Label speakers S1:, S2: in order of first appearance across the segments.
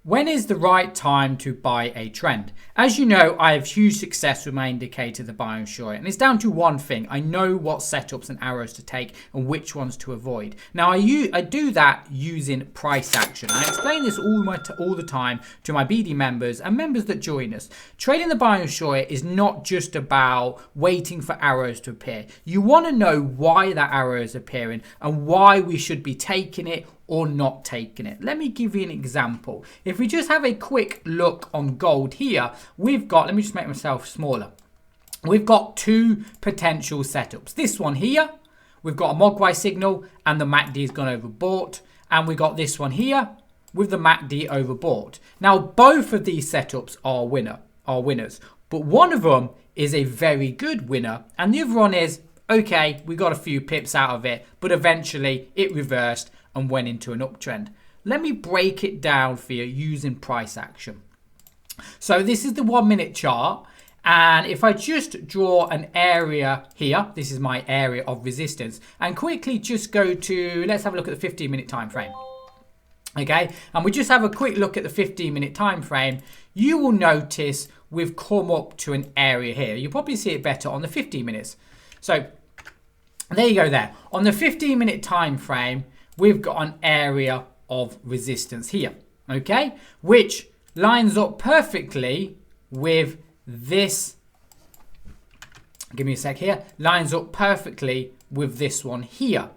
S1: When is the right time to buy a trend? As you know, I have huge success with my indicator, the thebinarydestroyer, and it's down to one thing. I know what setups and arrows to take and which ones to avoid. Now, I do that using price action. I explain this all the time to my BD members and members that join us. Trading the thebinarydestroyer is not just about waiting for arrows to appear. You want to know why that arrow is appearing and why we should be taking it or not taking it. Let me give you an example. If we just have a quick look on gold here, we've got, let me just make myself smaller. We've got two potential setups. This one here, we've got a Mogwai signal and the MACD has gone overbought. And we got this one here with the MACD overbought. Now, both of these setups are winners, but one of them is a very good winner and the other one is, okay, we got a few pips out of it, but eventually it reversed and went into an uptrend. Let me break it down for you using price action. So this is the 1 minute chart. And if I just draw an area here, this is my area of resistance, and quickly just go to, let's have a look at the 15-minute time frame. Okay, and we just have a quick look at the 15-minute time frame. You will notice we've come up to an area here. You'll probably see it better on the 15 minutes. So there you go there. On the 15-minute time frame, we've got an area of resistance here, okay, which lines up perfectly with this. Give me a sec here. Lines up perfectly with this one here.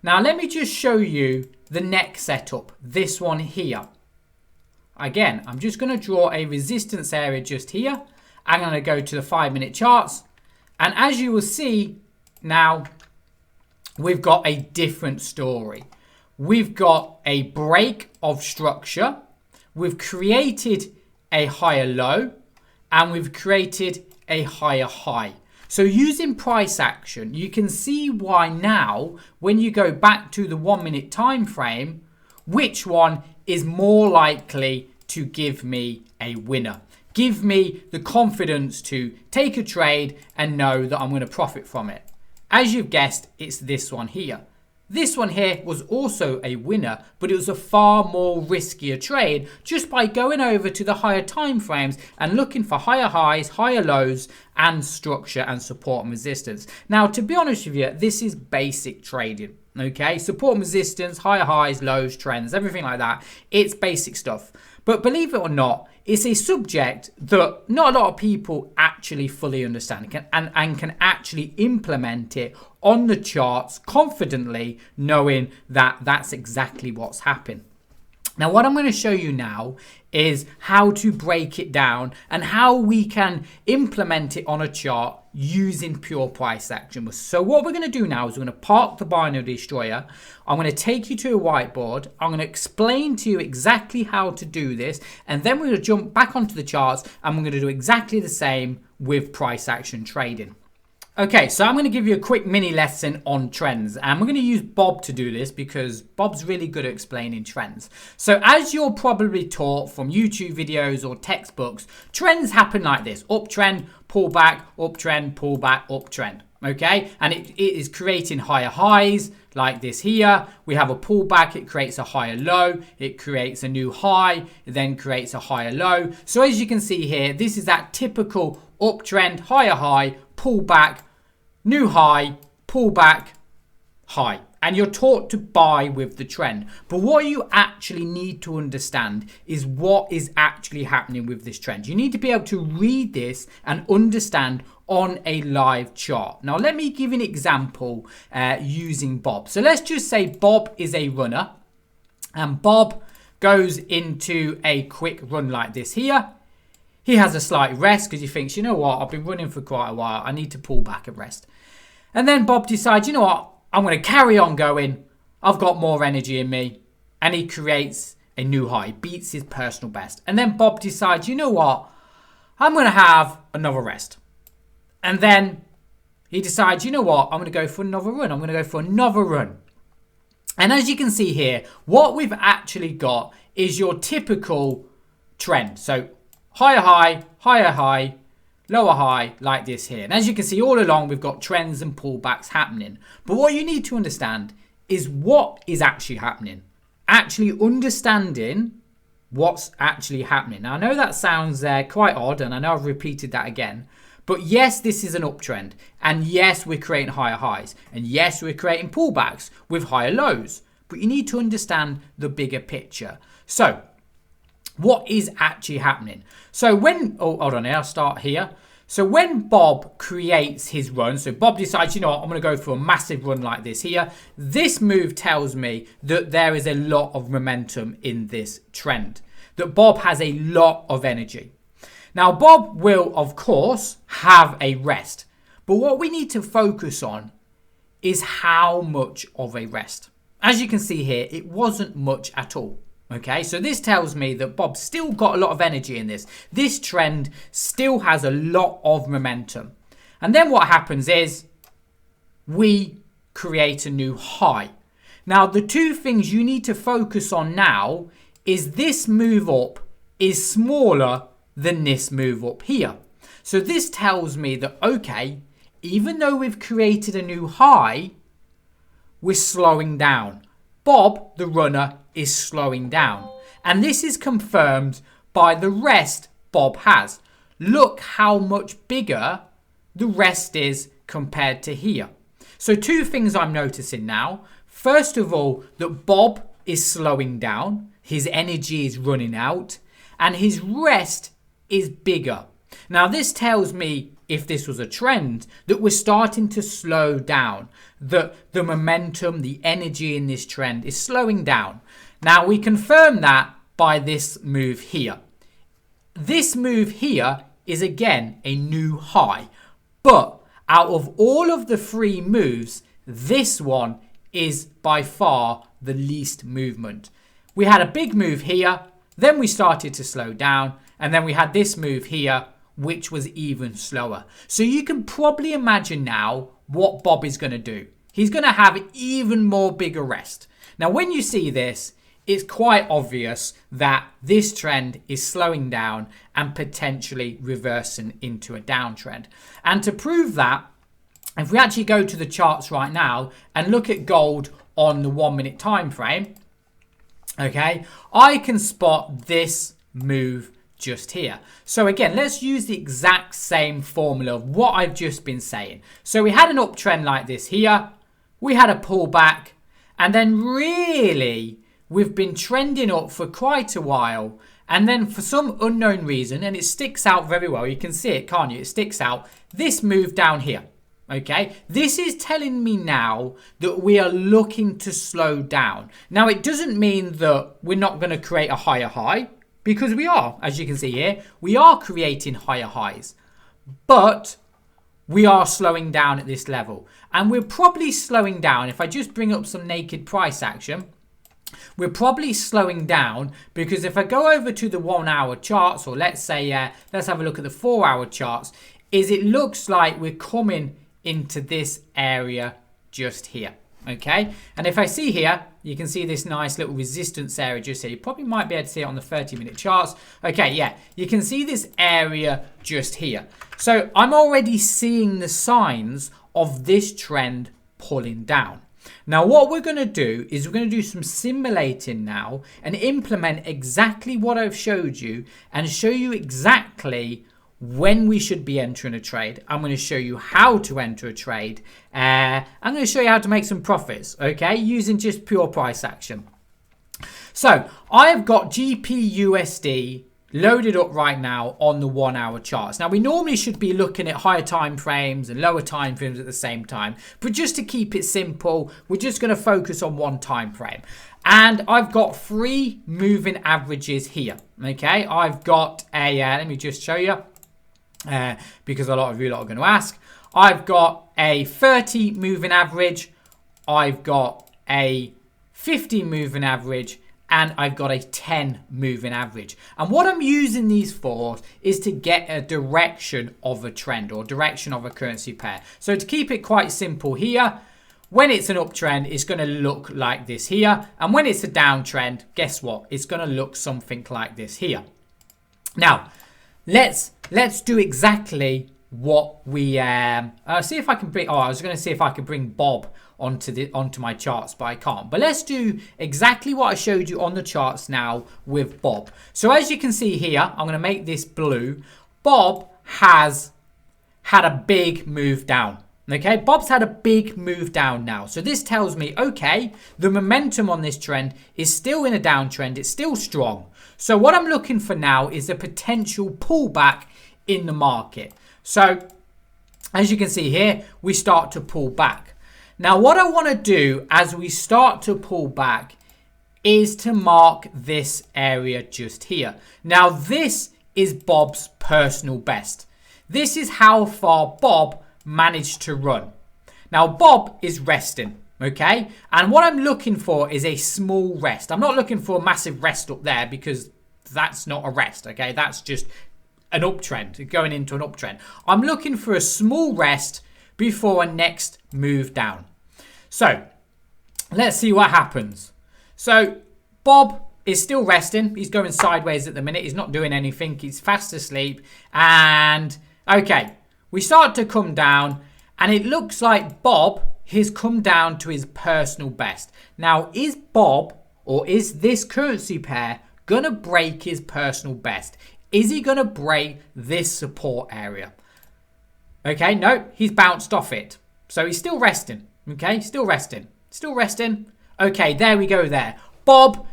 S1: Now, let me just show you the next setup, this one here. Again, I'm just going to draw a resistance area just here. I'm going to go to the 5-minute charts. And as you will see now, we've got a different story. We've got a break of structure. We've created a higher low and we've created a higher high. So using price action, you can see why now when you go back to the 1 minute time frame, which one is more likely to give me a winner. Give me the confidence to take a trade and know that I'm going to profit from it. As you've guessed, it's this one here. This one here was also a winner, but it was a far more riskier trade just by going over to the higher time frames and looking for higher highs, higher lows, and structure and support and resistance. Now, to be honest with you, this is basic trading. Okay, support and resistance, higher highs, lows, trends, everything like that. It's basic stuff. But believe it or not, it's a subject that not a lot of people actually fully understand and can actually implement it on the charts confidently, knowing that that's exactly what's happened. Now, what I'm going to show you now is how to break it down and how we can implement it on a chart using pure price action. So what we're going to do now is we're going to park the binary destroyer. I'm going to take you to a whiteboard. I'm going to explain to you exactly how to do this. And then we're going to jump back onto the charts and we're going to do exactly the same with price action trading. Okay, so I'm going to give you a quick mini lesson on trends, and we're going to use Bob to do this because Bob's really good at explaining trends. So as you're probably taught from YouTube videos or textbooks, trends happen like this: uptrend, pullback, uptrend, pullback, uptrend. Okay, and it is creating higher highs like this here. We have a pullback, it creates a higher low, it creates a new high, it then creates a higher low. So as you can see here, this is that typical uptrend, higher high, pullback, new high, pullback, high. And you're taught to buy with the trend. But what you actually need to understand is what is actually happening with this trend. You need to be able to read this and understand on a live chart. Now, let me give you an example using Bob. So let's just say Bob is a runner and Bob goes into a quick run like this here. He has a slight rest because he thinks, you know what, I've been running for quite a while. I need to pull back and rest. And then Bob decides, you know what, I'm going to carry on going. I've got more energy in me. And he creates a new high, beats his personal best. And then Bob decides, you know what, I'm going to have another rest. And then he decides, you know what, I'm going to go for another run. I'm going to go for another run. And as you can see here, what we've actually got is your typical trend. So higher high, higher high, lower high like this here. And as you can see all along, we've got trends and pullbacks happening. But what you need to understand is what is actually happening. Actually understanding what's actually happening. Now, I know that sounds quite odd, and I know I've repeated that again, but yes, this is an uptrend, and yes, we're creating higher highs, and yes, we're creating pullbacks with higher lows, but you need to understand the bigger picture. So what is actually happening? So when, oh, hold on, I'll start here. So when Bob creates his run, so Bob decides, you know what, I'm going to go for a massive run like this here. This move tells me that there is a lot of momentum in this trend, that Bob has a lot of energy. Now, Bob will, of course, have a rest. But what we need to focus on is how much of a rest. As you can see here, it wasn't much at all. Okay, so this tells me that Bob's still got a lot of energy in this. This trend still has a lot of momentum. And then what happens is we create a new high. Now, the two things you need to focus on now is this move up is smaller than this move up here. So this tells me that, okay, even though we've created a new high, we're slowing down. Bob, the runner, is slowing down. And this is confirmed by the rest Bob has. Look how much bigger the rest is compared to here. So two things I'm noticing now. First of all, that Bob is slowing down. His energy is running out. And his rest is bigger. Now this tells me, if this was a trend, that we're starting to slow down. That the momentum, the energy in this trend is slowing down. Now we confirm that by this move here. This move here is again a new high. But out of all of the three moves, this one is by far the least movement. We had a big move here, then we started to slow down, and then we had this move here, which was even slower. So you can probably imagine now what Bob is going to do. He's going to have even more bigger rest. Now, when you see this, it's quite obvious that this trend is slowing down and potentially reversing into a downtrend. And to prove that, if we actually go to the charts right now and look at gold on the 1 minute time frame, okay, I can spot this move just here. So again, let's use the exact same formula of what I've just been saying. So we had an uptrend like this here, we had a pullback, and then really we've been trending up for quite a while, and then for some unknown reason, and it sticks out very well, you can see it, can't you? It sticks out, this move down here. Okay, this is telling me now that we are looking to slow down. Now, it doesn't mean that we're not going to create a higher high, because we are, as you can see here, we are creating higher highs, but we are slowing down at this level. And we're probably slowing down, if I just bring up some naked price action, we're probably slowing down because if I go over to the 1 hour charts, or let's say, let's have a look at the 4 hour charts, is it looks like we're coming into this area just here. Okay, and if I see here, you can see this nice little resistance area just here. You probably might be able to see it on the 30-minute charts. Okay, yeah, you can see this area just here. So I'm already seeing the signs of this trend pulling down. Now, what we're going to do is we're going to do some simulating now and implement exactly what I've showed you and show you exactly when we should be entering a trade. I'm going to show you how to enter a trade. I'm going to show you how to make some profits, okay, using just pure price action. So I've got GPUSD loaded up right now on the 1 hour charts. Now, we normally should be looking at higher time frames and lower time frames at the same time, but just to keep it simple, we're just going to focus on one time frame. And I've got 3 moving averages here. Okay, I've got a let me just show you, because a lot of you are going to ask. I've got a 30 moving average, I've got a 50 moving average, and I've got a 10 moving average. And what I'm using these for is to get a direction of a trend or direction of a currency pair. So to keep it quite simple here, when it's an uptrend, it's going to look like this here. And when it's a downtrend, guess what? It's going to look something like this here. Now, let's do exactly what we see if I can bring. Oh, I was going to see if I could bring Bob onto my charts, but I can't. But let's do exactly what I showed you on the charts now with Bob. So as you can see here, I'm going to make this blue. Bob has had a big move down. Okay, Bob's had a big move down now. So this tells me, okay, the momentum on this trend is still in a downtrend. It's still strong. So what I'm looking for now is a potential pullback in the market. So as you can see here, we start to pull back. Now what I want to do as we start to pull back is to mark this area just here. Now this is Bob's personal best. This is how far Bob managed to run. Now Bob is resting, okay, and what I'm looking for is a small rest. I'm not looking for a massive rest up there because that's not a rest, okay, that's just an uptrend, going into an uptrend. I'm looking for a small rest before a next move down. So let's see what happens. So Bob is still resting. He's going sideways at the minute. He's not doing anything. He's fast asleep. And okay, we start to come down, and it looks like Bob has come down to his personal best. Now, is Bob, or is this currency pair, going to break his personal best? Is he going to break this support area? Okay, no, he's bounced off it. So he's still resting. Okay, still resting. Still resting. Okay, there we go there. Bob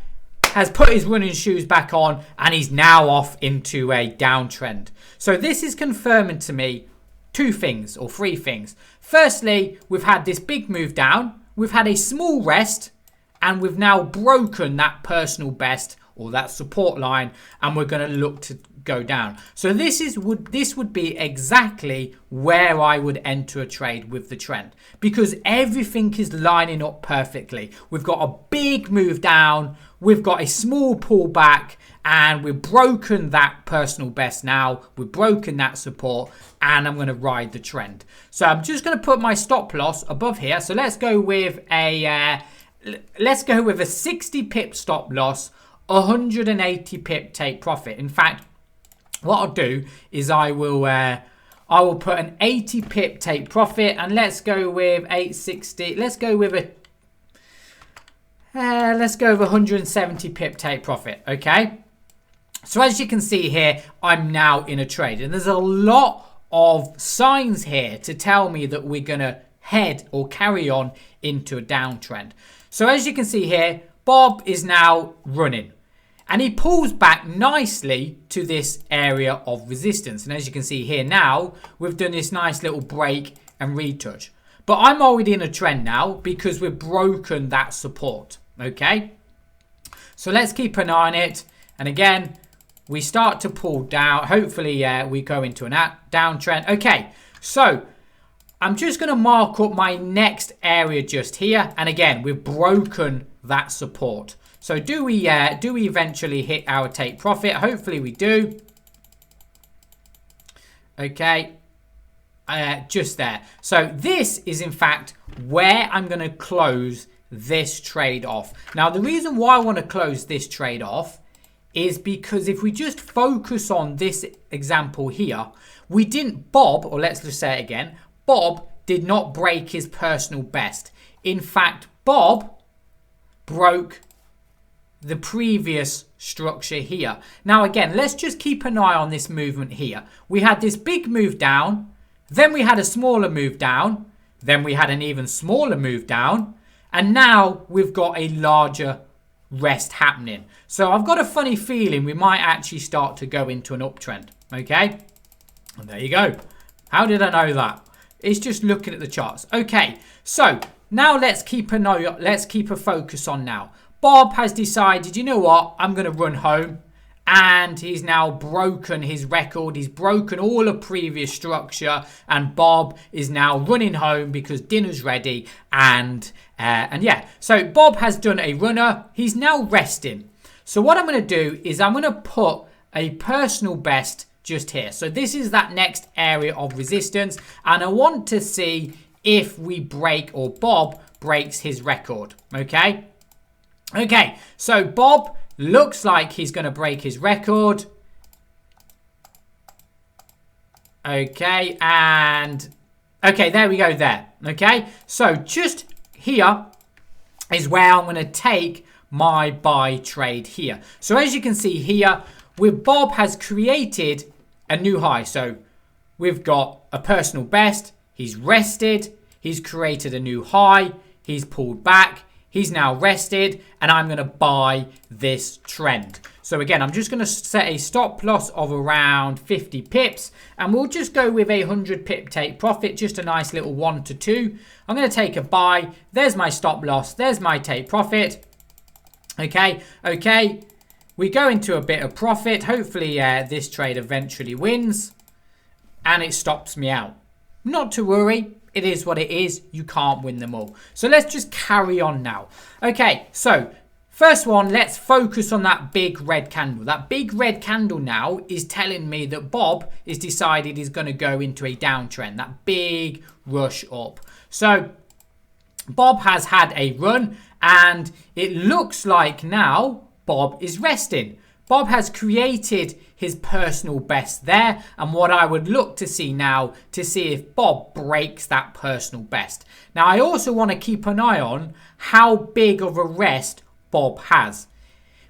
S1: has put his running shoes back on, and he's now off into a downtrend. So this is confirming to me two things, or three things. Firstly, we've had this big move down, we've had a small rest, and we've now broken that personal best, or that support line, and we're going to look to go down. So this would be exactly where I would enter a trade with the trend, because everything is lining up perfectly. We've got a big move down, we've got a small pullback, and we've broken that personal best now. We've broken that support, and I'm going to ride the trend. So I'm just going to put my stop loss above here. So let's go with a 60 pip stop loss, 180 pip take profit. In fact, what I'll do is I will put an 80 pip take profit, and let's go with 860. Let's go with 170 pip take profit. Okay. So as you can see here, I'm now in a trade, and there's a lot of signs here to tell me that we're going to head or carry on into a downtrend. So as you can see here, Bob is now running, and he pulls back nicely to this area of resistance. And as you can see here now, we've done this nice little break and retouch. But I'm already in a trend now because we've broken that support. Okay. So let's keep an eye on it. And again, we start to pull down. Hopefully we go into a downtrend. Okay. So I'm just going to mark up my next area just here. And again, we've broken that support. So do we eventually hit our take profit? Hopefully we do. Okay. Just there. So this is in fact where I'm going to close this trade off. Now the reason why I want to close this trade off is because if we just focus on this example here, we didn't, Bob, or let's just say it again, Bob did not break his personal best. In fact, Bob broke the previous structure here. Now again, let's just keep an eye on this movement here. We had this big move down, then we had a smaller move down, then we had an even smaller move down, and now we've got a larger rest happening. So I've got a funny feeling we might actually start to go into an uptrend. Okay, and there you go. How did I know that? It's just looking at the charts. Okay, so now let's keep a focus on now. Bob has decided, you know what, I'm going to run home, and he's now broken his record. He's broken all of previous structure, and Bob is now running home because dinner's ready. And yeah, so Bob has done a runner. He's now resting. So what I'm going to do is I'm going to put a personal best just here. So this is that next area of resistance, and I want to see if we break, or Bob breaks his record. Okay. Okay, so Bob looks like he's going to break his record. Okay, and okay, there we go there. Okay, so just here is where I'm going to take my buy trade here. So as you can see here, with Bob has created a new high. So we've got a personal best. He's rested. He's created a new high. He's pulled back. He's now rested. And I'm going to buy this trend. So again, I'm just going to set a stop loss of around 50 pips. And we'll just go with a 100 pip take profit. Just a nice little 1 to 2. I'm going to take a buy. There's my stop loss. There's my take profit. Okay. We go into a bit of profit. Hopefully this trade eventually wins. And it stops me out. Not to worry. It is what it is. You can't win them all. So let's just carry on now. Okay, so first one, let's focus on that big red candle. That big red candle now is telling me that Bob is decided he's going to go into a downtrend. That big rush up. So Bob has had a run and it looks like now Bob is resting. Bob has created his personal best there, and what I would look to see now to see if Bob breaks that personal best. Now I also want to keep an eye on how big of a rest Bob has,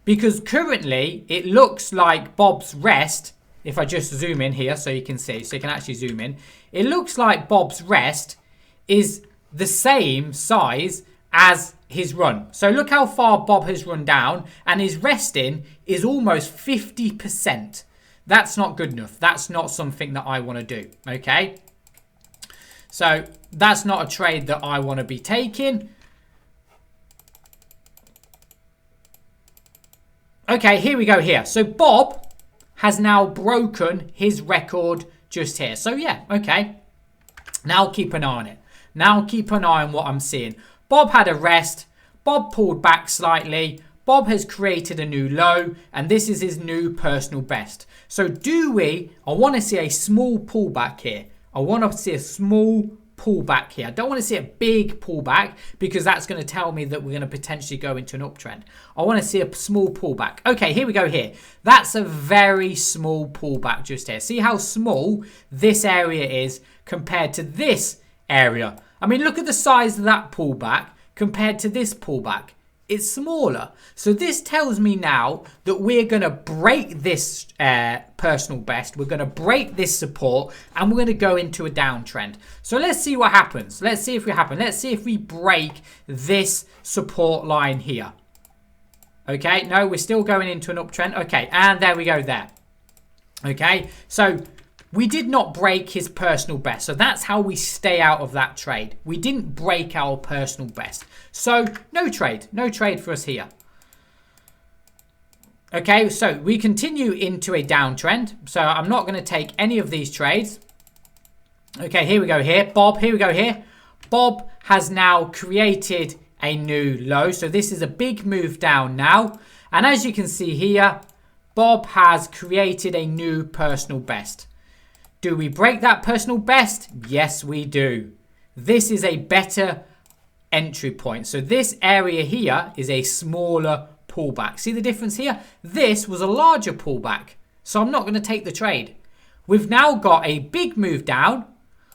S1: because currently it looks like Bob's rest, if I just zoom in here so you can see, so you can actually zoom in, it looks like Bob's rest is the same size as his run. So look how far Bob has run down, and his resting is almost 50%. That's not good enough. That's not something that I want to do. Okay. So that's not a trade that I want to be taking. Okay, here we go here. So Bob has now broken his record just here. So yeah, okay. Now keep an eye on it. Now keep an eye on what I'm seeing. Bob had a rest. Bob pulled back slightly. Bob has created a new low, and this is his new personal best. So I want to see a small pullback here. I want to see a small pullback here. I don't want to see a big pullback because that's going to tell me that we're going to potentially go into an uptrend. I want to see a small pullback. Okay, here we go here. That's a very small pullback just here. See how small this area is compared to this area. I mean, look at the size of that pullback compared to this pullback. It's smaller. So this tells me now that we're going to break this personal best. We're going to break this support and we're going to go into a downtrend. So let's see what happens. Let's see if we happen. Let's see if we break this support line here. Okay, no, we're still going into an uptrend. Okay, and there we go there. Okay, so we did not break his personal best. So that's how we stay out of that trade. We didn't break our personal best. So no trade for us here. Okay, so we continue into a downtrend. So I'm not going to take any of these trades. Okay, here we go here. Bob, here we go here. Bob has now created a new low. So this is a big move down now. And as you can see here, Bob has created a new personal best. Do we break that personal best? Yes, we do. This is a better entry point. So this area here is a smaller pullback. See the difference here? This was a larger pullback. So I'm not going to take the trade. We've now got a big move down.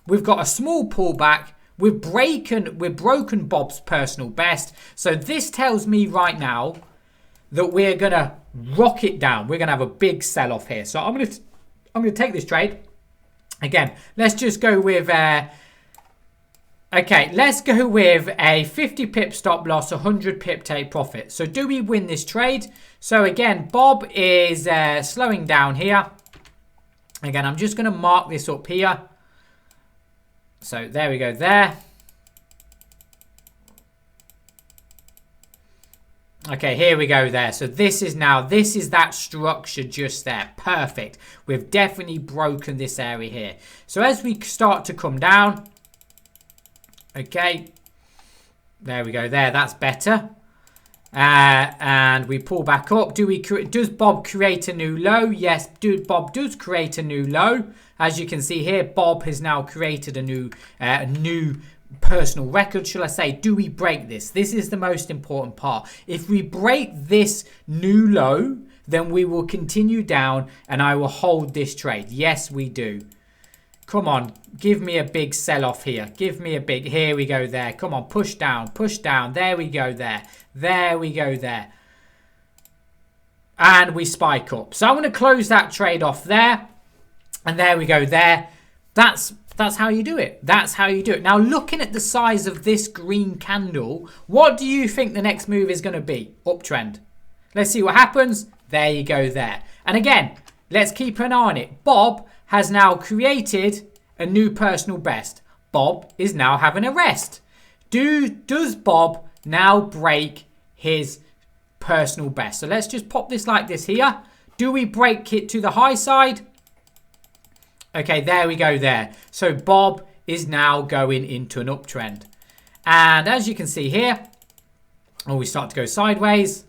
S1: We've got a small pullback. We've broken Bob's personal best. So this tells me right now that we're going to rock it down. We're going to have a big sell-off here. So I'm going to take this trade. Again, let's just go with let's go with a 50 pip stop loss, 100 pip take profit. So do we win this trade? So again, Bob is slowing down here. Again, I'm just going to mark this up here. So there we go there. Okay, here we go there. So this is that structure just there. Perfect. We've definitely broken this area here. So as we start to come down, okay, there we go there. That's better. And we pull back up. Does Bob create a new low? Yes, Bob does create a new low. As you can see here, Bob has now created a new personal record, shall I say. Do we break this? This is the most important part. If we break this new low, then we will continue down and I will hold this trade. Yes, we do. Come on, give me a big sell-off here. Give me a big, here we go there. Come on, push down, push down. There we go there. There we go there. And we spike up. So I'm going to close that trade off there. And there we go there. That's how you do it. That's how you do it. Now, looking at the size of this green candle, what do you think the next move is going to be? Uptrend. Let's see what happens. There you go there. And again, let's keep an eye on it. Bob has now created a new personal best. Bob is now having a rest. Does Bob now break his personal best? So let's just pop this like this here. Do we break it to the high side? Okay, there we go there. So Bob is now going into an uptrend. And as you can see here, we start to go sideways.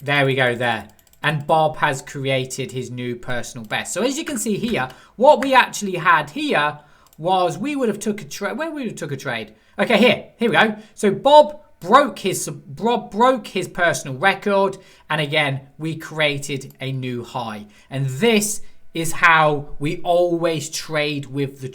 S1: There we go there. And Bob has created his new personal best. So as you can see here, what we actually had here was we would have took a trade. Where we would have took a trade? Okay, here we go. So Bob broke his personal record, and again we created a new high. And this is how we always trade with the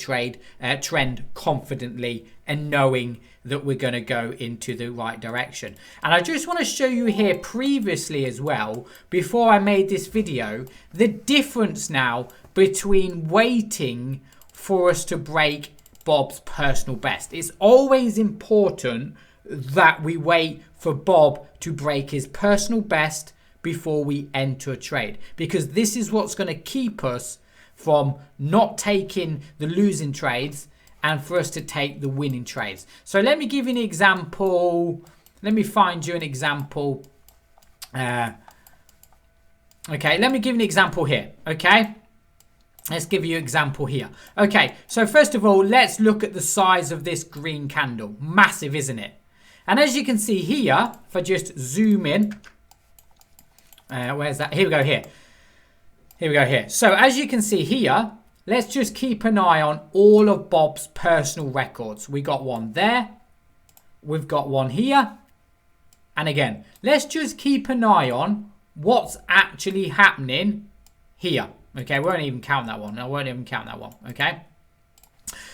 S1: trend confidently and knowing that we're going to go into the right direction. And I just want to show you here previously as well, before I made this video, the difference now between waiting for us to break Bob's personal best. It's always important that we wait for Bob to break his personal best before we enter a trade, because this is what's going to keep us from not taking the losing trades and for us to take the winning trades. So let me give you an example. Let me find you an example. Okay, let me give you an example here. Okay, let's give you an example here. Okay, so first of all, let's look at the size of this green candle. Massive, isn't it? And as you can see here, if I just zoom in, where's that? Here we go here. Here we go here. So as you can see here, let's just keep an eye on all of Bob's personal records. We got one there. We've got one here. And again, let's just keep an eye on what's actually happening here. Okay, we won't even count that one. I won't even count that one. Okay.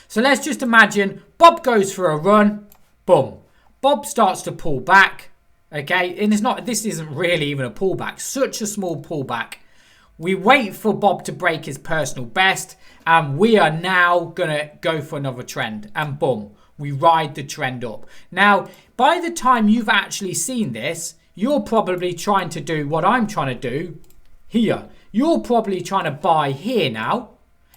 S1: So let's just imagine Bob goes for a run. Boom. Bob starts to pull back. Okay, and this isn't really even a pullback. Such a small pullback. We wait for Bob to break his personal best, and we are now gonna go for another trend, and boom, we ride the trend up. Now, by the time you've actually seen this, you're probably trying to do what I'm trying to do here. You're probably trying to buy here now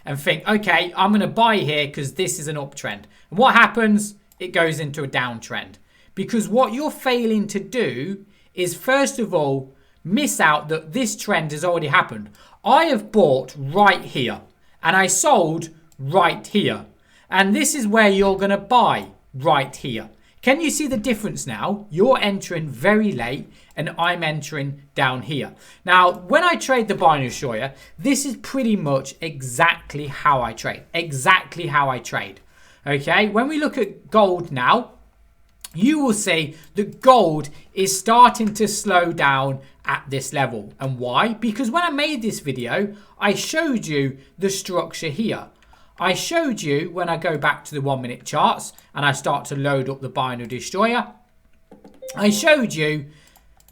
S1: and think, okay, I'm gonna buy here because this is an uptrend. And what happens? It goes into a downtrend. Because what you're failing to do is, first of all, miss out that this trend has already happened. I have bought right here and I sold right here. And this is where you're going to buy right here. Can you see the difference now? You're entering very late and I'm entering down here. Now, when I trade the binary destroyer, this is pretty much exactly how I trade. Exactly how I trade. Okay, when we look at gold now, you will see that gold is starting to slow down at this level. And why? Because when I made this video, I showed you the structure here. I showed you when I go back to the 1 minute charts and I start to load up the binary destroyer, I showed you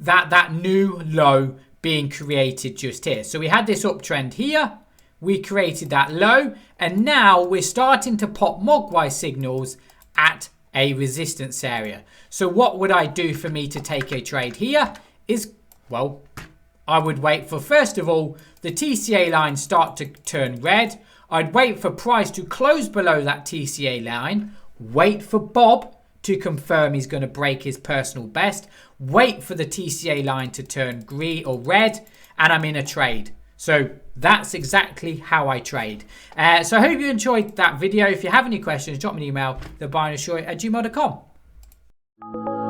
S1: that new low being created just here. So we had this uptrend here. We created that low. And now we're starting to pop mogwai signals at a resistance area. So what would I do for me to take a trade here is, well, I would wait for, first of all, the TCA line start to turn red. I'd wait for price to close below that TCA line, wait for Bob to confirm he's going to break his personal best, wait for the TCA line to turn green or red, and I'm in a trade. So that's exactly how I trade. So I hope you enjoyed that video. If you have any questions, drop me an email, thebinarydestroyer@gmail.com.